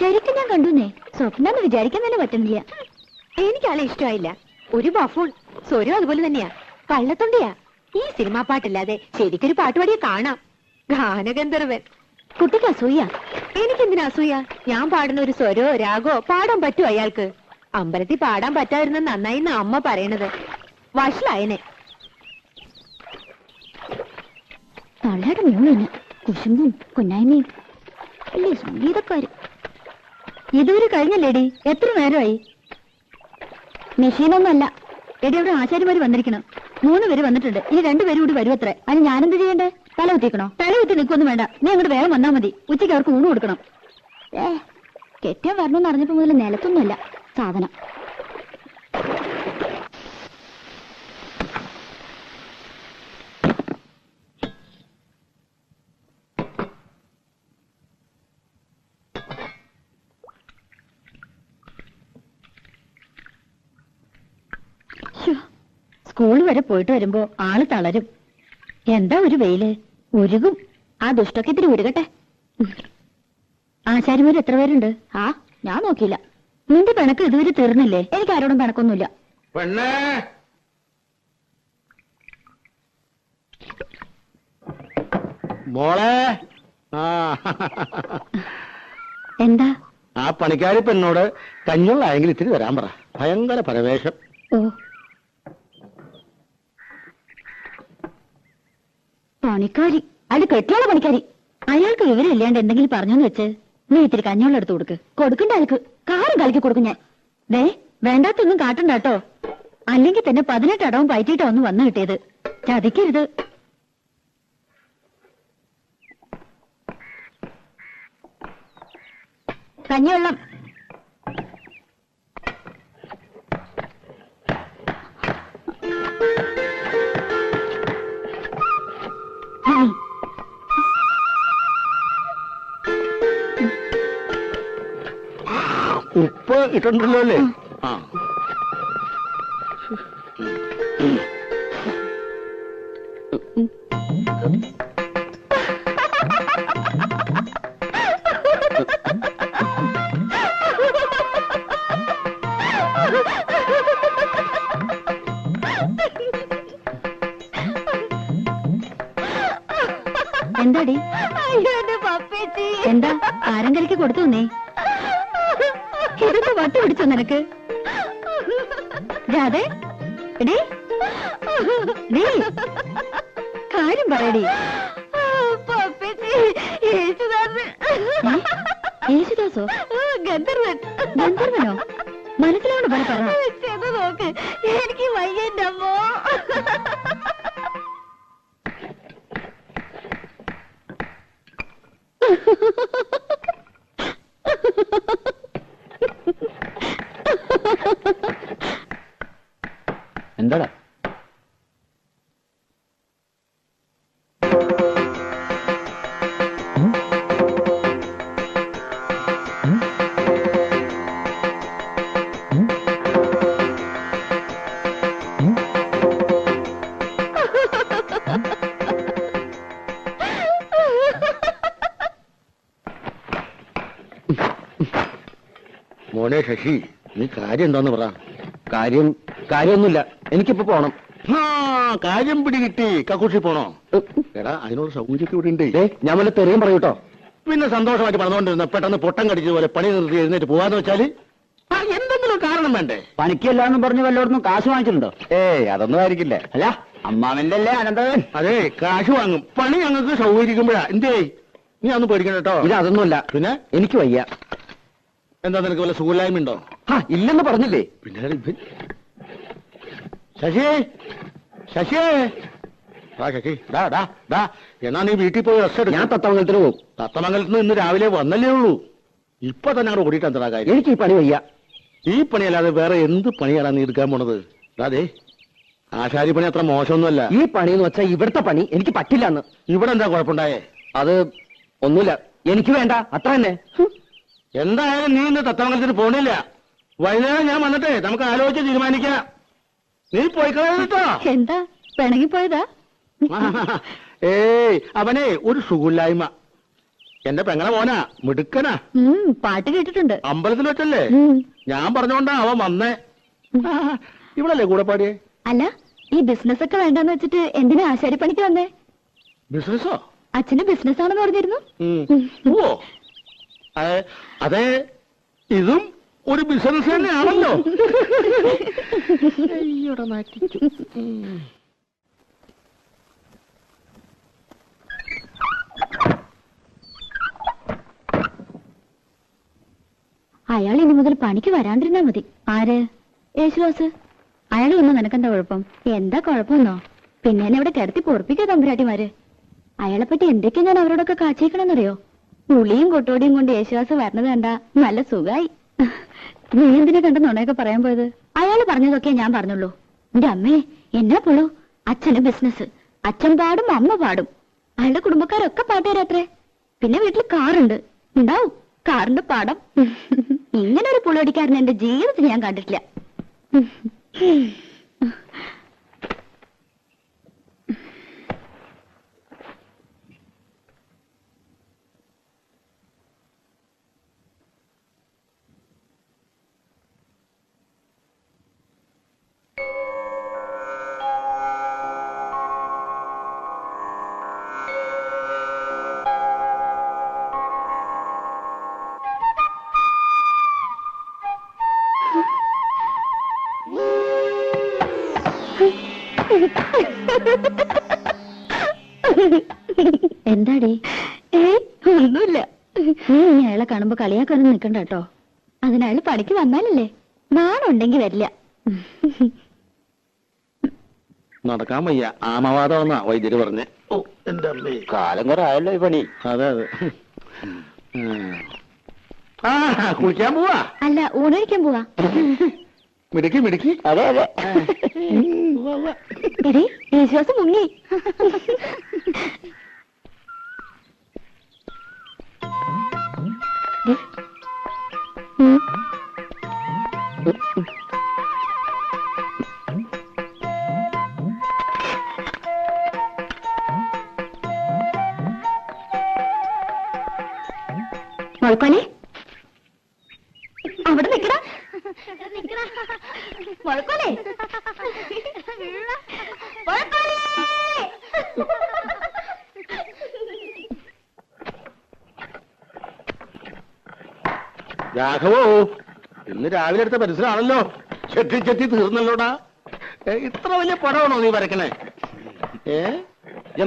ശരിക്കും ഞാൻ കണ്ടുന്നേ. സ്വപ്നം വിചാരിക്കാൻ തന്നെ പറ്റുന്നില്ല. എനിക്കാളെ ഇഷ്ടമായില്ല. ഒരു ബഫൂൺ. സ്വരം അതുപോലെ തന്നെയാ, കള്ളത്തൊണ്ടിയാ. ഈ സിനിമാ പാട്ടില്ലാതെ ശരിക്കൊരു പാട്ടുപാടിയെ കാണാം. ഗാനഗന്ധർവൻ. കുട്ടിക്ക് അസൂയ. എനിക്കെന്തിനാ അസൂയ? ഞാൻ പാടുന്ന ഒരു സ്വരോ രാഗോ പാടാൻ പറ്റുമോ അയാൾക്ക്? അമ്പലത്തിൽ പാടാൻ പറ്റാതിരുന്ന നന്നായി അമ്മ പറയണത്. വഷളായനെ. തള്ളയുടെ മൂന്ന് കുശുമ്പും കുന്നായ്മയും അല്ലേ സംഗീതക്കാര്. ഇതുവരെ കഴിഞ്ഞല്ലേടി? എത്ര നേരമായി? മെഷീനൊന്നുമല്ല എടി. അവിടെ ആശാരിമാര് വന്നിരിക്കണം. 3 പേര് വന്നിട്ടുണ്ട്. ഇനി 2 പേരും കൂടി വരും അത്രേ. അതിന് ഞാനെന്ത് ചെയ്യണ്ടേ? തല കുത്തിക്കണോ? തല കുത്തി നിൽക്കൊന്നും വേണ്ട. നീ അങ്ങോട്ട് വേഗം വന്നാ മതി. ഉച്ചയ്ക്ക് അവർക്ക് ഊണ് കൊടുക്കണം. കെട്ടിയാൻ വരണമെന്ന് അറിഞ്ഞപ്പോ മുതൽ നിലത്തൊന്നുമല്ല സാധനം. സ്കൂൾ വരെ പോയിട്ട് വരുമ്പോ ആള് തളരും. എന്താ ഒരു വെയില്, ഉരുകും. ആ ദുഷ്ടൊക്കെ ഇത്തിരി ഉരുകട്ടെ. ആശാരിമാര് എത്ര പേരുണ്ട്? ആ ഞാൻ നോക്കിയില്ല. നിന്റെ പിണക്ക് ഇതുവരെ തീർന്നില്ലേ? എനിക്ക് ആരോടും പിണക്കൊന്നുമില്ല. എന്താ? ആ പണിക്കാരി പെണ്ണോട് കഞ്ഞുള്ളായെങ്കിൽ ഇത്തിരി വരാൻ പറ. ഭയങ്കര പരവേശം. ഓ പണിക്കാരി, അത് കെട്ടിയുള്ള പണിക്കാരി. അയാൾക്ക് വിവരം ഇല്ലാണ്ട് എന്തെങ്കിലും പറഞ്ഞോന്ന് വെച്ച് നീ ഇത്തിരി കഞ്ഞോളം എടുത്ത് കൊടുക്ക്. കൊടുക്കണ്ട ആൾക്ക് കാറും കളിക്കി കൊടുക്കും ഞാൻ. ദേ വേണ്ടാത്തൊന്നും കാട്ടണ്ട കേട്ടോ. അല്ലെങ്കിൽ തന്നെ 18 അടവും പയറ്റിയിട്ടാ ഒന്ന് വന്നു കിട്ടിയത്. ചതിക്കരുത്. കഞ്ഞിവെള്ളം. ഉപ്പ് ഇട്ടുണ്ടല്ലോ അല്ലേ? ആ എന്താടി? എന്താ ആരങ്കലിക്ക് കൊടുത്തു നീ? ഇതൊക്കെ വട്ട് പിടിച്ചോ നിനക്ക്? രാധേ എടീ, കാര്യം പറയടി. യേശുദാസോ? ഗന്ധർവൻ. ഗന്ധർവനോ? മനസ്സിലാണ് പറ. ചെന്ന് നോക്ക്. എനിക്ക് വയ്യന്റെ അമ്മോ. എന്താടാ? മോനെ ശശി, നീ കാര്യം എന്താന്ന് പറ. കാര്യമൊന്നുമില്ല. എനിക്കിപ്പോ പോണം. കാര്യം പിടികിട്ടി. കക്കൂഷി പോണോ? എടാ അതിനുള്ള സൗകര്യമൊക്കെ ഇവിടെ ഉണ്ട്. ഞാൻ വല്ല തെറിയും പറയൂട്ടോ. പിന്നെ സന്തോഷമായിട്ട് പറഞ്ഞുകൊണ്ടിരുന്ന പെട്ടെന്ന് പൊട്ടം കടിച്ചതുപോലെ പണി നിർത്തി എഴുന്നേറ്റ് പോവാന്ന് വെച്ചാല് എന്തെങ്കിലും കാരണം വേണ്ടേ? പണിക്കല്ലാന്നും പറഞ്ഞ് വല്ലോടൊന്നും കാശ് വാങ്ങിച്ചിട്ടുണ്ടോ? അതൊന്നും ആയിരിക്കില്ല. അല്ല അമ്മാവന്റെ അല്ലേ അനന്തവൻ? അതെ, കാശ് വാങ്ങും. പണി ഞങ്ങൾക്ക് സൗകര്യക്കുമ്പോഴാ. എന്തേ നീ അതൊന്നും പേടിക്കണം കേട്ടോ. ഇത് അതൊന്നുമല്ല. പിന്നെ എനിക്ക് വയ്യ. എന്താ നിനക്ക് വല്ല സുഖമില്ലായ്മ ഉണ്ടോ? ഇല്ലെന്ന് പറഞ്ഞില്ലേ? പിന്നെ ശശി, ശശി, ശശി, എന്നാ നീ വീട്ടിൽ പോയി റെസ്റ്റ് എടുക്കും. ഞാൻ തത്തമംഗലത്തിന് പോകും. തത്തമംഗലത്ത് നിന്ന് ഇന്ന് രാവിലെ വന്നല്ലേ ഉള്ളൂ. ഇപ്പൊ തന്നെ അങ്ങോട്ട് ഓടിയിട്ട് എന്താ കാര്യം? എനിക്ക് ഈ പണി വയ്യ. ഈ പണിയല്ലാതെ വേറെ എന്ത് പണിയാണ് നീ എടുക്കാൻ പോണത്? അതെ, ആശാരി പണി അത്ര മോശമൊന്നുമല്ല. ഈ പണി എന്ന് വെച്ചാൽ ഇവിടുത്തെ പണി എനിക്ക് പറ്റില്ല എന്ന്. ഇവിടെ എന്താ കുഴപ്പമുണ്ടായേ? അത് ഒന്നുമില്ല, എനിക്ക് വേണ്ട, അത്ര തന്നെ. എന്തായാലും നീ ഇന്ന് തത്തമംഗലത്തിന് പോണില്ല. വൈകുന്നേരം ഞാൻ വന്നിട്ടേ നമുക്ക് ആലോചിച്ച് തീരുമാനിക്കാം. നീ പോയി കേട്ടോ. എന്താ പിണങ്ങിപ്പോയതാ? ഏയ് അവനെ ഒരു സുഖമില്ലായ്മ. എന്റെ പെങ്ങളെ മോനാ, മിടുക്കനാ. പാട്ട് കേട്ടിട്ടുണ്ട്. അമ്പലത്തിൽ വെച്ചല്ലേ? ഞാൻ പറഞ്ഞോണ്ടാ അവൻ വന്നേ. ഇവളല്ലേ കൂടെ പാടിയേ? അല്ല, ഈ ബിസിനസ് ഒക്കെ വേണ്ടെന്ന് വെച്ചിട്ട് എന്തിനാ ആശാരിപ്പണിക്ക് വന്നേ? ബിസിനസ്സോ? അച്ഛന് ബിസിനസ് ആണെന്ന് പറഞ്ഞിരുന്നു. ഓ അതെ, ഇതും ഒരു ബിസിനസ് തന്നെയാണല്ലോ. അയാൾ ഇനി മുതൽ പണിക്ക് വരാണ്ടിരുന്നാ മതി. ആര്? യേശുദാസ്. അയാൾ വന്നു നിനക്കെന്താ കുഴപ്പം? എന്താ കുഴപ്പമെന്നോ? പിന്നെ എന്നെ ഇവിടെ കിടത്തി പൊറപ്പിക്കാ തമ്പുരാട്ടിമാര്. അയാളെ പറ്റി എന്തൊക്കെയാ ഞാൻ അവരോടൊക്കെ കാച്ചേക്കണെന്നറിയോ? ഉളിയും കൊട്ടോടിയും കൊണ്ട് യേശുദാസ് വരണത് കണ്ടാ നല്ല സുഖായി. നീ എന്തിനെ കണ്ട നുണയൊക്കെ പറയാൻ പോയത്? അയാള് പറഞ്ഞതൊക്കെ ഞാൻ പറഞ്ഞുള്ളൂ. എന്റെ അമ്മേ, എന്നാ പോളൂ, അച്ഛന് ബിസിനസ്. അച്ഛൻ പാടും, അമ്മ പാടും. അയാളുടെ കുടുംബക്കാരൊക്കെ പാട്ടുകാരത്രേ. പിന്നെ വീട്ടിൽ കാറുണ്ട്, ഉണ്ടാവും കാറിന്റെ പാടം. ഇങ്ങനെ ഒരു പുളിയടിക്കാരൻ എന്റെ ജീവിതത്തിൽ ഞാൻ കണ്ടിട്ടില്ല. എന്താടി? ഒന്നുമില്ല. നീ അയാളെ കാണുമ്പോ കളിയാക്കാനും നിക്കണ്ട കേട്ടോ. അതിനയാള് പണിക്ക് വന്നാലല്ലേ. നാണുണ്ടെങ്കി വരില്ല. നടക്കാൻ വയ്യ, ആമവാദമെന്നാ വൈദ്യര് പറഞ്ഞേ. ഓ എന്റെ അമ്മേ, കാലം കുറെ ആയല്ലോ ഈ പണി. അതെ അതെ. കുളിക്കാൻ പോവാ? അല്ല, ഊണഴിക്കാൻ പോവാ. മിടുക്കി മിടുക്കി. അതെ അതെ. എടി, യേശുദാസ് മുങ്ങി. മുഴക്കോലെ, അവിടെ നിക്കടാ. മുഴക്കോലെ, രാഘവോ, ഇന്ന് രാവിലെ എടുത്ത പരിസരമാണല്ലോ. ചെത്തി ചെത്തി തീർന്നല്ലോടാ. ഇത്ര വലിയ പടമാണോ നീ വരക്കണേ?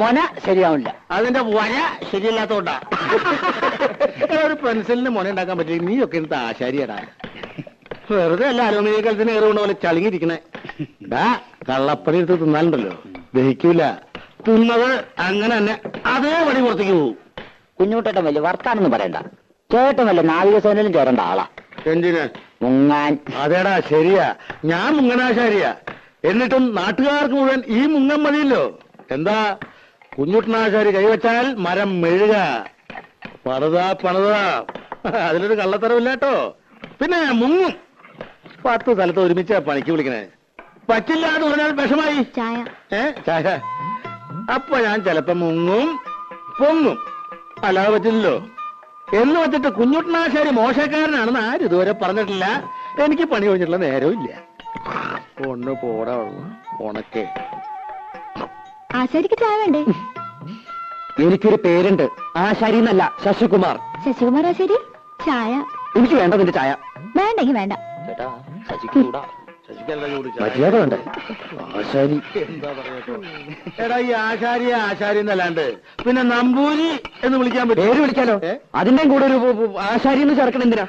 മോന ശരിയാവില്ല. അതിന്റെ വര ശരിയല്ലാത്തോണ്ടാ. ഒരു പെൻസിലിന് മുന ഉണ്ടാക്കാൻ പറ്റില്ല. നീയൊക്കെ എടുത്ത ആശാരിയടാ. വെറുതെ അല്ല അലുമിനിയ കലത്തിന് ഏറുകൊണ്ട് പോലെ ചളിങ്ങിരിക്കണേ. കള്ളപ്പണി എടുത്ത് തിന്നാലുണ്ടല്ലോ, ദഹിക്കൂല. തിന്നത് അങ്ങനെ തന്നെ അതേ പണി പുറത്തേക്ക് പോവും. കുഞ്ഞുട്ടേട്ടൻ വലിയ വർത്താനൊന്നും പറയണ്ട. ചേട്ടൻ വല്ല നാവികസേനയിലും ചേരേണ്ട ആളാ. എന്തിന്? മുങ്ങാൻ. അതേടാ, ശരിയാ, ഞാൻ മുങ്ങനാശാരിയാ. എന്നിട്ടും നാട്ടുകാർക്ക് മുഴുവൻ ഈ മുങ്ങൻ മതിയല്ലോ. എന്താ, കുഞ്ഞുട്ടനാശാരി കൈവച്ചാൽ മരം മെഴുക. പണിതാ. അതിലൊരു കള്ളത്തരമില്ലാട്ടോ. പിന്നെ മുങ്ങും. 10 സ്ഥലത്ത് ഒരുമിച്ച് പണിക്ക് വിളിക്കണേ. പറ്റില്ല എന്ന് പറഞ്ഞാൽ വിഷമായി. ചായ. ചായ. അപ്പൊ ഞാൻ ചിലപ്പോ മുങ്ങും പൊങ്ങും. അല്ലാതെ പറ്റില്ലല്ലോ. എന്ന് വെച്ചിട്ട് കുഞ്ഞുട്ടനാശാരി മോശക്കാരനാണെന്ന് ആരും ഇതുവരെ പറഞ്ഞിട്ടില്ല. എനിക്ക് പണി കഴിഞ്ഞിട്ടുള്ള നേരവും ഇല്ല. ഒന്ന് പോടാ ഉണക്കെ. ആശാരിക്ക് ചായ വേണ്ടേ? എനിക്കൊരു പേരുണ്ട്, ആശാരി എന്നല്ല, ശശികുമാർ. ശശികുമാർ ആശാരി? ചായ. എനിക്ക് വേണ്ട നിന്റെ ചായ. വേണ്ടെങ്കി വേണ്ട. ചേട്ടാ, ശശിക്കൂടാ. മര്യാദ വേണ്ട. ആശാരി എന്താ പറയട്ടോ? എടാ, ഈ ആശാരി എന്നല്ലാണ്ട് പിന്നെ നമ്പൂരി എന്ന് വിളിക്കാൻ പറ്റും? പേര് വിളിക്കാലോ. അതിന്റെയും കൂടെ ഒരു ആശാരി എന്ന് ചേർക്കണം എന്തിനാ?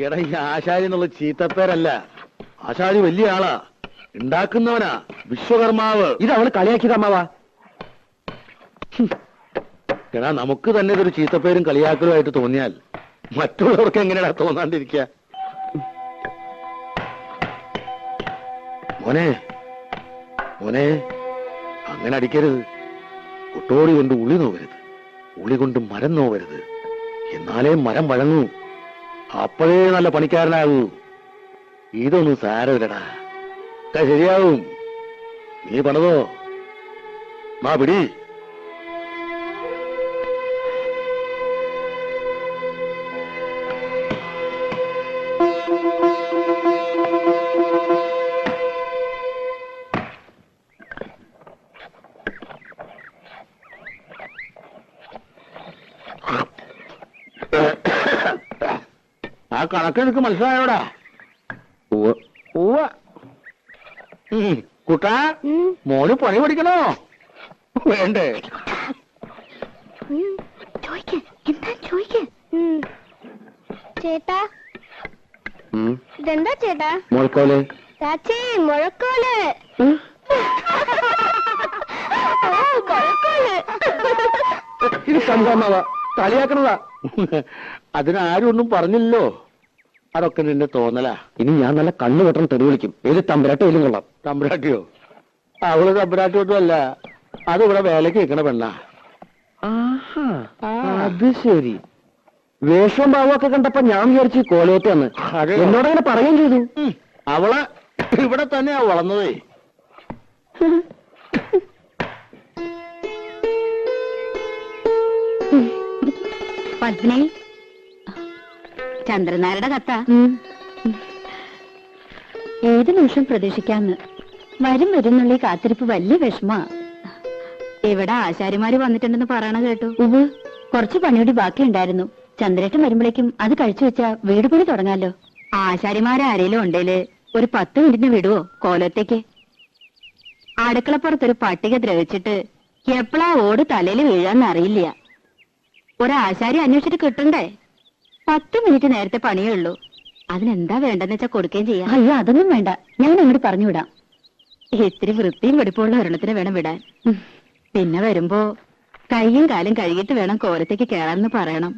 എടാ, ഈ ആശാരി എന്നുള്ള ചീത്തപ്പേരല്ല. ആശാരി വലിയ ആളാ, ഉണ്ടാക്കുന്നവനാ, വിശ്വകർമാവ്. ഇത് അവള് കളിയാക്കിയത് അമ്മാവാ. എടാ, നമുക്ക് തന്നെ ഇതൊരു ചീത്തപ്പേരും കളിയാക്കലുമായിട്ട് തോന്നിയാൽ മറ്റുള്ളവർക്ക് എങ്ങനെയാ തോന്നാണ്ടിരിക്കുക? മോനെ, അങ്ങനെ അടിക്കരുത്. ഒട്ടോടി കൊണ്ട് ഉളി നോവരുത്, ഉളി കൊണ്ട് മരം നോവരുത്. എന്നാലേ മരം വഴങ്ങൂ. അപ്പോഴേ നല്ല പണിക്കാരനാകൂ. ഇതൊന്നും സാരമില്ലടാ, ശരിയാവും. നീ പണിതോ, മാ പിടി. കണക്ക് എനിക്ക് മനസ്സിലായോടാ? ഉവ്വ. കുട്ടാ, മോന് പണി പഠിക്കണോ വേണ്ടേ? ചോദിക്ക, എന്താ ചോദിക്ക? ചേട്ടാ, ഇതെന്താ ചേട്ടാ? മുഴക്കോല്. ചാച്ചി, മുഴക്കോല്. ഇത് സംഭവമാവാ, കളിയാക്കണതാ. അതിനാരും ഒന്നും പറഞ്ഞില്ലല്ലോ. അതൊക്കെ നിന്റെ തോന്നലാ. ഇനി ഞാൻ നല്ല കണ്ണു കെട്ടണം തെറി വിളിക്കും. ഏത് തമ്പുരാട്ടിയിലും കൊള്ളാം. തമ്പുരാട്ടിയോ? അവള് തമ്പുരാട്ടി ഒന്നും അല്ല, അത് ഇവിടെ വേലക്ക് വെക്കണ പെണ്ണാ. അത് ശരി. വേഷം ഭാവമൊക്കെ കണ്ടപ്പോ ഞാൻ വിചാരിച്ചു കോലയറ്റാന്ന്. എന്നോടങ്ങനെ പറയുകയും ചെയ്തു. അവള് ഇവിടെ തന്നെയാ വളർന്നതേ. പത്മിനി, ചന്ദ്രനാരുടെ കത്ത. ഏത് നിമിഷം പ്രതീക്ഷിക്കാന്ന്. വരും വരുന്നുള്ള കാത്തിരിപ്പ് വലിയ വിഷമാ. ഇവിടെ ആശാരിമാര് വന്നിട്ടുണ്ടെന്ന് പറയണ കേട്ടു. ഉവ്, കുറച്ച് പണിയൂടി ബാക്കിയുണ്ടായിരുന്നു. ചന്ദ്രേട്ടൻ വരുമ്പോഴേക്കും അത് കഴിച്ചു വെച്ചാ വീട് പണി തുടങ്ങാലോ. ആശാരിമാരാരേലും ഉണ്ടേല് ഒരു 10 മിനിറ്റിന് വിടുവോ കോലത്തേക്ക്? അടുക്കളപ്പുറത്തൊരു പട്ടിക ദ്രവിച്ചിട്ട് എപ്പോഴാ ഓട് തലയിൽ വീഴാന്ന് അറിയില്ല. ഒരാശാരി അന്വേഷിച്ചിട്ട് കിട്ടണ്ടേ? 10 മിനിറ്റ് നേരത്തെ പണിയേ ഉള്ളൂ. അതിനെന്താ വേണ്ടെന്ന് വെച്ചാ കൊടുക്കുകയും ചെയ്യാം. അയ്യോ, അതൊന്നും വേണ്ട, ഞാൻ അങ്ങോട്ട് പറഞ്ഞുവിടാം. ഇത്തിരി വൃത്തിയും വെടിപ്പുള്ള ഒരെണ്ണത്തിന് വേണം വിടാൻ. പിന്നെ വരുമ്പോ കൈയും കാലും കഴുകിയിട്ട് വേണം കോലത്തേക്ക് കേറാമെന്ന് പറയണം.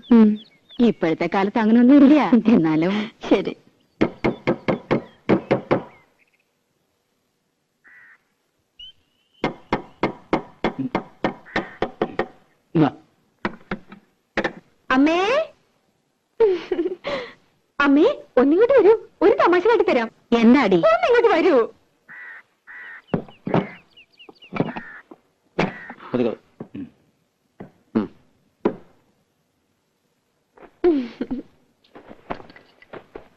ഇപ്പോഴത്തെ കാലത്ത് അങ്ങനൊന്നും ഇല്ല. എന്നാലും ശരി. അമ്മേ, അമ്മേ, ഒന്നിങ്ങോട്ട് വരൂ. ഒരു തമാശ കാട്ടി തരാം. എന്താടി? ഒന്നിങ്ങോട്ട് വരൂ.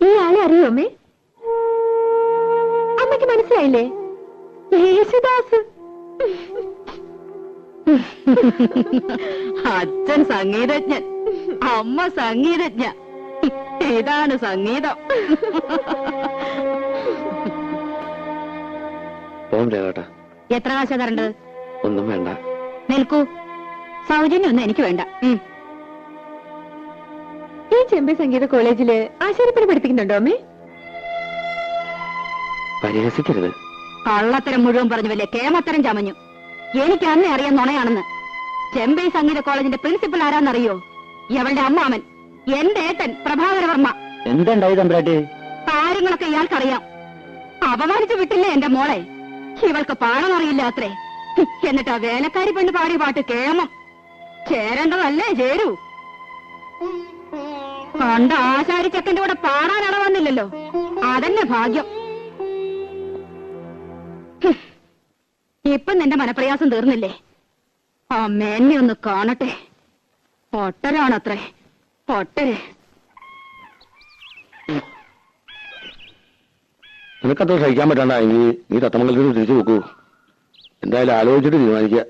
ഈ ആളെ അറിയോ അമ്മേ? അമ്മയ്ക്ക് മനസ്സിലായില്ലേ? യേശുദാസ്. അച്ഛൻ സംഗീതജ്ഞൻ, അമ്മ സംഗീതജ്ഞ. ഇതാണ് സംഗീതം. കേട്ടാ, എത്ര കാശാ തരേണ്ടത്? ഒന്നും വേണ്ട. നിൽക്കൂ, സൗജന്യൊന്നും എനിക്ക് വേണ്ട. ഈ ചെമ്പൈ സംഗീത കോളേജില് ആശാരിപ്പണി പഠിപ്പിക്കുന്നുണ്ടോ അമ്മേ? പരിഹസിക്കരുത്. കള്ളത്തരം മുഴുവൻ പറഞ്ഞു വലിയ കേമത്തരം ചമഞ്ഞു. എനിക്ക് അന്നേ അറിയാൻ നുണയാണെന്ന്. ചെമ്പൈ സംഗീത കോളേജിന്റെ പ്രിൻസിപ്പൽ ആരാന്നറിയോ? ഇവളുടെ അമ്മാമൻ, എന്റെ ഏട്ടൻ പ്രഭാകരവർമ്മ. എന്തുണ്ടായി തമ്പുരാട്ടി? കാര്യങ്ങളൊക്കെ ഇയാൾക്കറിയാം. അപമാനിച്ചു വിട്ടില്ലേ എന്റെ മോളെ? ഇവൾക്ക് പാടാനറിയില്ല അത്രേ. എന്നിട്ടാ വേലക്കാരി പെണ്ണ് പാടിയ പാട്ട് കേമം. ചേരേണ്ടതല്ലേ ചേരൂ. പണ്ട് ആശാരി ചെക്കന്റെ കൂടെ പാടാൻ വന്നില്ലല്ലോ, അതന്നെ ഭാഗ്യം. ഇപ്പൊ നിന്റെ മനപ്രയാസം തീർന്നില്ലേ? അമ്മേന്നെ ഒന്ന് കാണട്ടെ. പൊട്ടരാണത്രേ, പൊട്ടര്. നിനക്കത്ര സഹിക്കാൻ പറ്റണ്ടെങ്കിൽ നീ തത്തമംഗലത്തിന് തിരിച്ചു നോക്കൂ. എന്തായാലും ആലോചിച്ചിട്ട് തീരുമാനിക്കുക.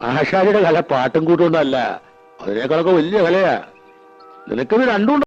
ആശാരിയുടെ കല പാട്ടും കൂട്ടുകൊണ്ടല്ല, അതിനേക്കാളൊക്കെ വലിയ കലയാ. നിനക്കത് രണ്ടും